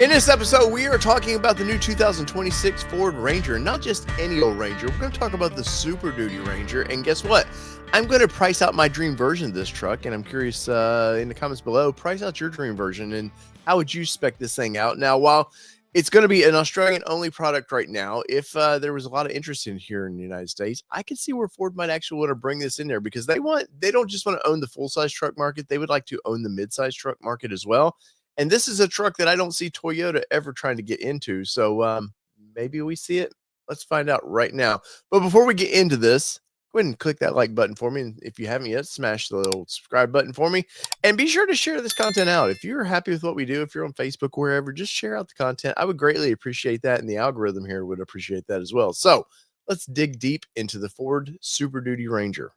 In this episode, we are talking about the new 2026 Ford Ranger, not just any old Ranger. We're going to talk about the Super Duty Ranger. And guess what? I'm going to price out my dream version of this truck. And I'm curious in the comments below, price out your dream version and how would you spec this thing out? Now, while it's going to be an Australian only product right now, if there was a lot of interest in here in the United States, I could see where Ford might actually want to bring this in there because they don't just want to own the full size truck market. They would like to own the mid-size truck market as well. And this is a truck that I don't see Toyota ever trying to get into. So maybe we see it. Let's find out right now. But before we get into this, go ahead and click that like button for me. And if you haven't yet, smash the little subscribe button for me. And be sure to share this content out. If you're happy with what we do, if you're on Facebook, wherever, just share out the content. I would greatly appreciate that. And the algorithm here would appreciate that as well. So let's dig deep into the Ford Super Duty Ranger.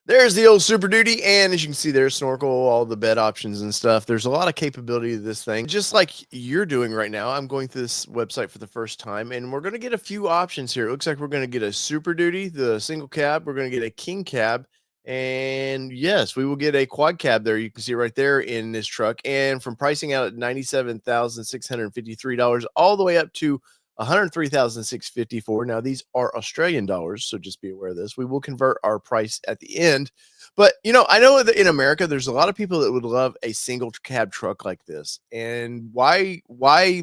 There's the old Super Duty, and as you can see, there's snorkel, all the bed options and stuff. There's a lot of capability to this thing, just like you're doing right now. I'm going through this website for the first time, and we're going to get a few options here. It looks like we're going to get a Super Duty, the single cab. We're going to get a king cab, and yes, we will get a quad cab there. You can see right there in this truck, and from pricing out at $97,653 all the way up to 103,654. Now these are Australian dollars, so just be aware of this. We will convert our price at the end. But I know that in America there's a lot of people that would love a single cab truck like this. And why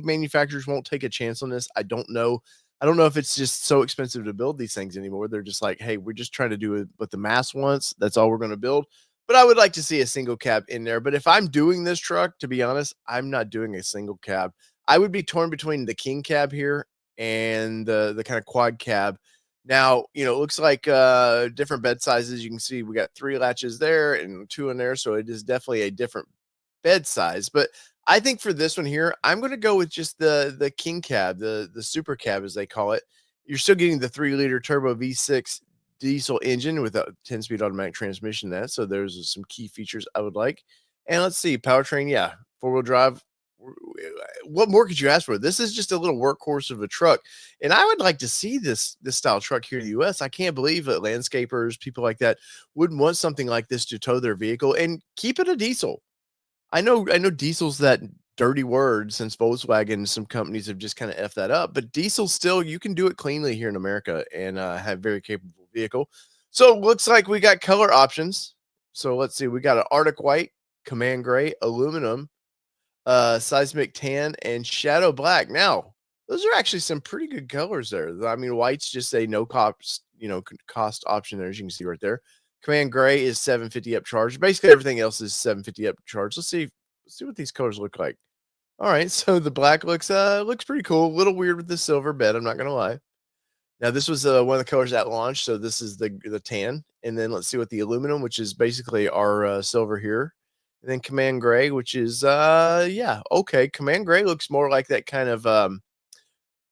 manufacturers won't take a chance on this, I don't know. I don't know if it's just so expensive to build these things anymore. They're just like, hey, we're just trying to do it what the mass wants. That's all we're going to build. But I would like to see a single cab in there. But if I'm doing this truck, to be honest, I'm not doing a single cab. I would be torn between the king cab here and the kind of quad cab. Now, it looks like different bed sizes. You can see we got 3 latches there and 2 in there. So it is definitely a different bed size. But I think for this one here, I'm going to go with just the king cab, the super cab as they call it. You're still getting the 3-liter turbo V6 diesel engine with a 10-speed automatic transmission. So there's some key features I would like. And let's see, powertrain, yeah, 4-wheel drive. What more could you ask for? This is just a little workhorse of a truck, and I would like to see this style truck here in the U.S. I can't believe that landscapers, people like that, wouldn't want something like this to tow their vehicle and keep it a diesel. I know diesel's that dirty word since Volkswagen and some companies have just kind of effed that up, but diesel still, you can do it cleanly here in America and have very capable vehicle. So looks like we got color options. So let's see, we got an Arctic white, command gray, aluminum, seismic tan, and shadow black. Now, those are actually some pretty good colors there. I mean, white's just a no cost, cost option there, as you can see right there. Command gray is 750 upcharge. Basically, everything else is 750 upcharge. Let's see what these colors look like. All right, so the black looks pretty cool. A little weird with the silver bed, I'm not gonna lie. Now, this was one of the colors at launch, so this is the tan. And then let's see what the aluminum, which is basically our silver here. And then command gray, which is yeah, okay. Command gray looks more like that kind of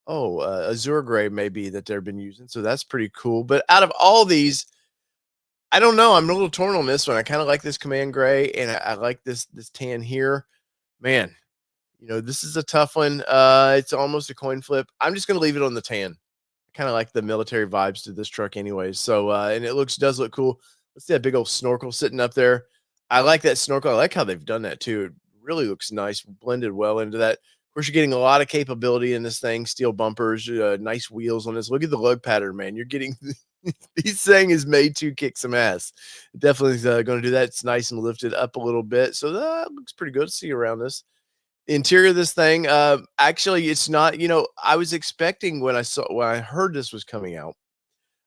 azure gray maybe that they've been using. So that's pretty cool. But out of all these, I don't know. I'm a little torn on this one. I kind of like this command gray, and I like this tan here. Man, this is a tough one. It's almost a coin flip. I'm just gonna leave it on the tan. I kind of like the military vibes to this truck anyways. So and it does look cool. Let's see that big old snorkel sitting up there. I like that snorkel. I like how they've done that too. It really looks nice, blended well into that. Of course, you're getting a lot of capability in this thing. Steel bumpers, nice wheels on this. Look at the lug pattern, man. You're getting this thing is made to kick some ass. Definitely going to do that. It's nice and lifted up a little bit, so that looks pretty good to see around this interior of this thing. Actually, it's not. I was expecting when I heard this was coming out,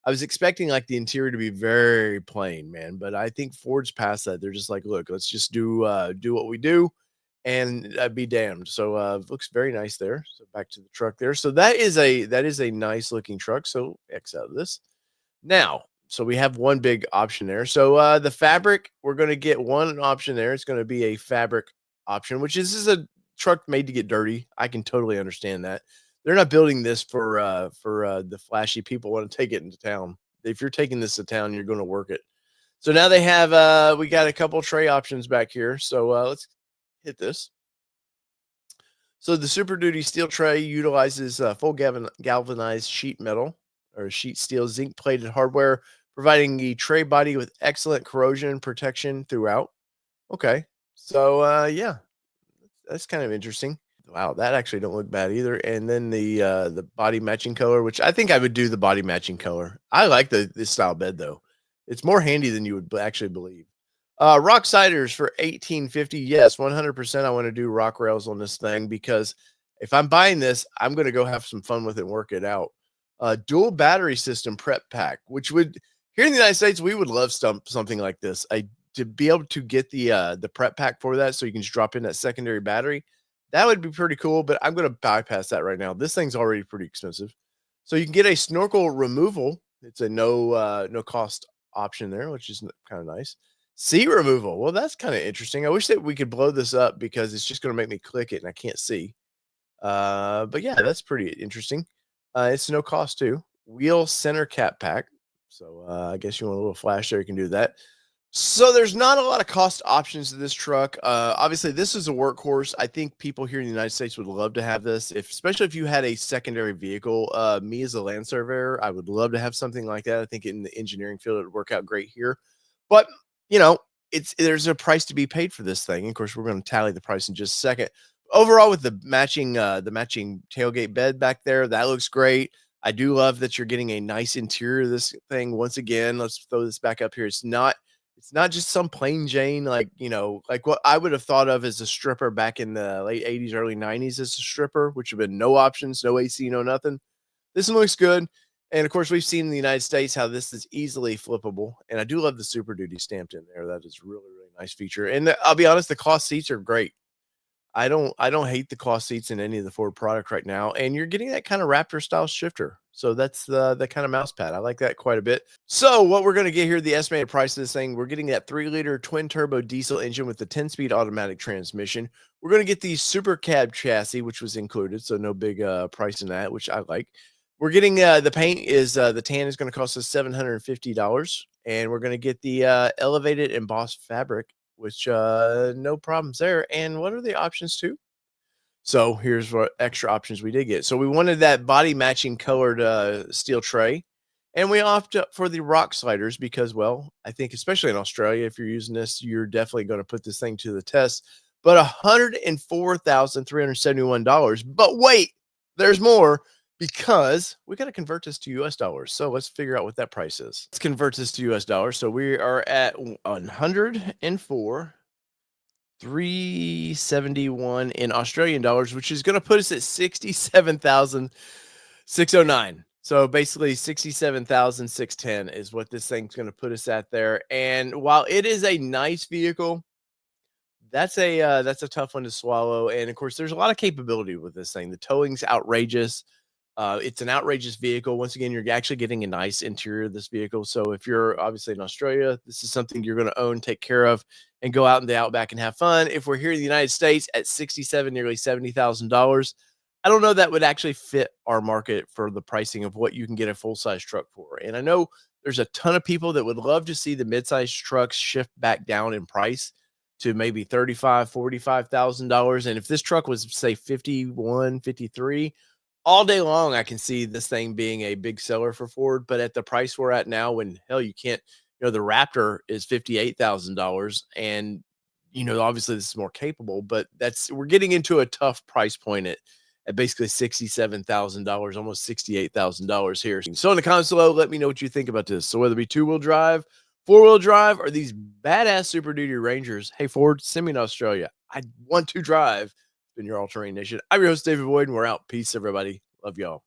I was expecting like the interior to be very plain, man. But I think Ford's past that. They're just like, look, let's just do what we do, and be damned. So looks very nice there. So back to the truck there. So that is a nice looking truck. So X out of this now. So we have one big option there. So the fabric, we're going to get one option there. It's going to be a fabric option, which is a truck made to get dirty. I can totally understand that. They're not building this for the flashy people want to take it into town. If you're taking this to town, you're going to work it. So now they have we got a couple tray options back here. So let's hit this. So the Super Duty steel tray utilizes full galvanized sheet metal or sheet steel zinc plated hardware, providing the tray body with excellent corrosion protection throughout. Okay. So yeah, That's kind of interesting. Wow, that actually don't look bad either. And then the body matching color, which I think I would do the body matching color. I like this style bed though. It's more handy than you would actually believe. Rock siders for 1850. Yes, 100%. I want to do rock rails on this thing because if I'm buying this, I'm going to go have some fun with it and work it out. Dual battery system prep pack, which would here in the United States, we would love something like this. I to be able to get the prep pack for that so you can just drop in that secondary battery. That would be pretty cool, but I'm going to bypass that right now. This thing's already pretty expensive. So you can get a snorkel removal. It's a no cost option there, which is kind of nice. Sea removal. Well, that's kind of interesting. I wish that we could blow this up because it's just going to make me click it and I can't see. But yeah, that's pretty interesting. It's no cost too. Wheel center cap pack. So I guess you want a little flash there, you can do that. So there's not a lot of cost options to this truck. Obviously, this is a workhorse. I think people here in the United States would love to have this, if especially if you had a secondary vehicle. Me as a land surveyor, I would love to have something like that. I think in the engineering field, it would work out great here. But you know, there's a price to be paid for this thing. Of course, we're going to tally the price in just a second. Overall, with the matching tailgate bed back there, that looks great. I do love that you're getting a nice interior of this thing. Once again, let's throw this back up here. It's not just some plain Jane, like, like what I would have thought of as a stripper back in the late 80s, early 90s as a stripper, which have been no options, no AC, no nothing. This one looks good. And of course, we've seen in the United States how this is easily flippable. And I do love the Super Duty stamped in there. That is really, really nice feature. And I'll be honest, the cloth seats are great. I don't hate the cloth seats in any of the Ford product right now, and you're getting that kind of Raptor style shifter. So that's the kind of mouse pad. I like that quite a bit. So what we're going to get here, the estimated price of this thing, we're getting that 3-liter twin turbo diesel engine with the 10-speed automatic transmission. We're going to get the super cab chassis, which was included, so no big price in that, which I like. We're getting the paint is the tan is going to cost us $750, and we're going to get the elevated embossed fabric, which no problems there. And what are the options too? So here's what extra options we did get. So we wanted that body matching colored steel tray, and we opted for the rock sliders because, well, I think especially in Australia, if you're using this, you're definitely going to put this thing to the test. But $104,371. But wait, there's more because we got to convert this to US dollars. So let's figure out what that price is. Let's convert this to US dollars. So we are at 104 371 in Australian dollars, which is going to put us at 67,609. So basically 67,610 is what this thing's going to put us at there. And while it is a nice vehicle, that's a tough one to swallow. And of course, there's a lot of capability with this thing. The towing's outrageous. It's an outrageous vehicle. Once again, you're actually getting a nice interior of this vehicle. So if you're obviously in Australia, this is something you're going to own, take care of, and go out in the outback and have fun. If we're here in the United States at 67, nearly $70,000, I don't know that would actually fit our market for the pricing of what you can get a full size truck for. And I know there's a ton of people that would love to see the mid-size trucks shift back down in price to maybe 35, $45,000. And if this truck was say 51, 53, all day long, I can see this thing being a big seller for Ford. But at the price we're at now, when hell you can't, the Raptor is $58,000, and obviously this is more capable, but we're getting into a tough price point at basically $67,000, almost $68,000 here. So in the comments below, let me know what you think about this. So whether it be 2-wheel drive, 4-wheel drive, or these badass Super Duty Rangers, hey Ford, send me to Australia. I want to drive. Been your All Terrain Nation. I'm your host, David Boyd, and we're out. Peace, everybody. Love y'all.